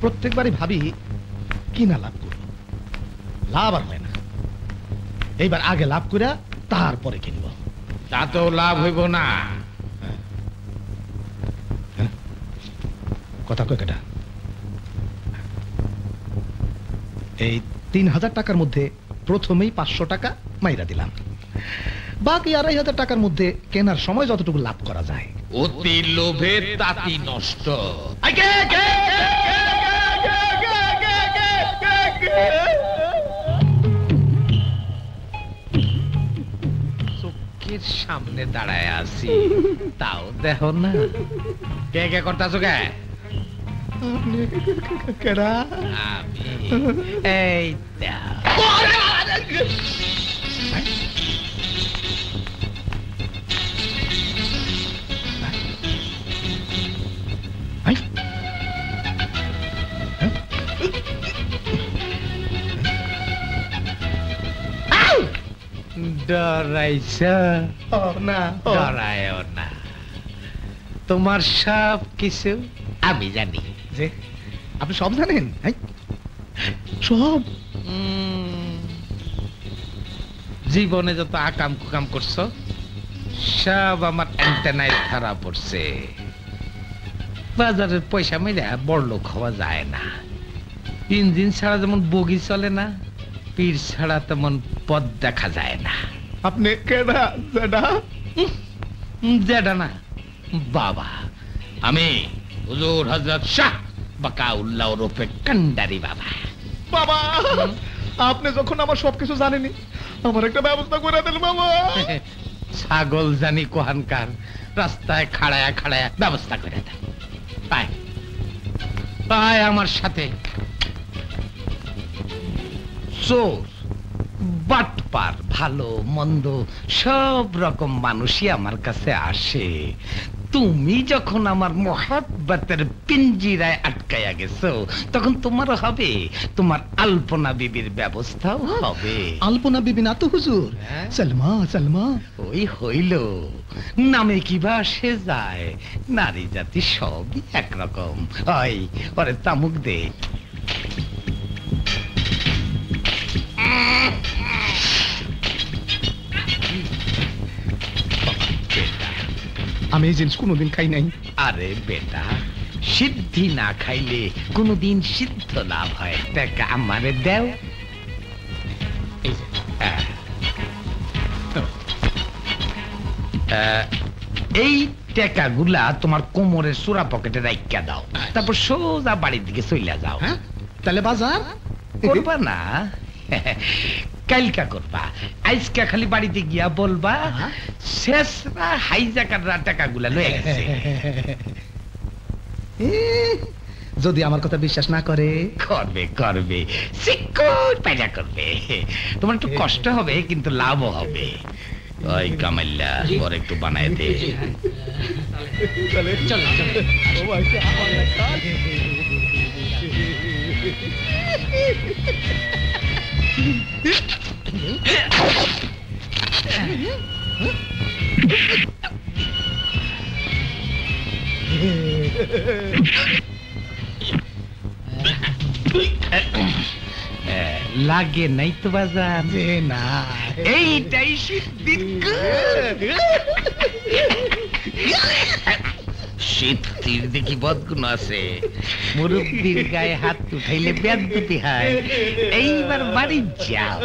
প্রত্যেকবারই ভাবি কি না লাভ করব, লাভ আর হয় না। এইবার আগে লাভ করে তারপরে কিনবো। তা তো লাভ হইব না। কথা কয় কেটা? এই ৩,০০০ টাকার মধ্যে প্রথমেই ৫০০ টাকা মাইরা দিলাম, বাকি ২,৫০০ টাকার মধ্যে কেনার সময় যতটুকু লাভ করা যায়। অতি লোভে তাতি নষ্ট। চোখের সামনে দাঁড়ায় আছি, তাও দেখো না। কে কে করতেছো? কে? আমি। এই ডরাইছা? না, ডরায়ও না, তোমার সব কিছু আমি জানি। যে আপনি সব জানেন? সব? জীবনে যত আকাম কুকাম করছো সব আমার অ্যান্টেনায় ধরা পড়ছে। বাজারের পয়সা মেরে বড় লোক হওয়া যায় না। ইঞ্জিন ছাড়া যেমন বগি চলে না, পীর ছাড়া তেমন পথ দেখা যায় না। আপনি কেডা? জেডা? জেডা না, বাবা। আমি হুজুর হযরত শাহ বাকাউল্লাহ ওরফে কান্ডারি বাবা। বাবা, আপনি যখন আমার সবকিছু জানেনি, আমার একটা ব্যবস্থা করে দেন বাবা। ছাগল জানি কোহানকার, রাস্তায় খাড়ায়া খাড়ায়া ব্যবস্থা করে দেন। পায় পায় আমার সাথে। চোর, বাটপার, ভালো মন্দ সব রকম মানুষই আমার কাছে আসে। তুমি যখন আমার মোহাব্বতের পিঞ্জিরায় আটকায়া গেছো, তখন তোমার হবে, তোমার আলপনা বিবির ব্যবস্থাও হবে। আলপনা বিবি না তো হুজুর, সালমা। সালমা ওই হইল, নামে কিবা সে যায়। নারী জাতি সবই একরকম। ওই ওরে তামুক দে। আমি এই জিনিস কোনোদিন খাই নাই। আরে বেটা, সিদ্ধি না খাইলে কোনদিন সিদ্ধ লাভ হয়। টাকা আমারে দেও। এই টাকাগুলা তোমার কোমরের সুরা পকেটে রাইখা দাও, তারপর সোজা বাড়ির দিকে চলে যাও। তাহলে বাজার করবা না? কালকা করবা। আজকা খালি বাড়িতে গিয়া বলবা শেষরা হাইজাকাররা টাকাগুলা লয়ে গেছে। যদি আমার কথা বিশ্বাস না করে? করবে করবে, সিকুর পাইলা করবে। তোমার একটু কষ্ট হবে কিন্তু লাভও হবে। ওই কামাইল্লা পর একটু বানায় দে। চলো লাগে নাই তো বাজার? না, এইটাই সিদ্ধি। সিদ্ধির দেখি বদগুণ আছে। মুরব্বীর গায়ে হাত উঠাইলে বেয়াদবি হয়। এইবার বাড়ি যাও।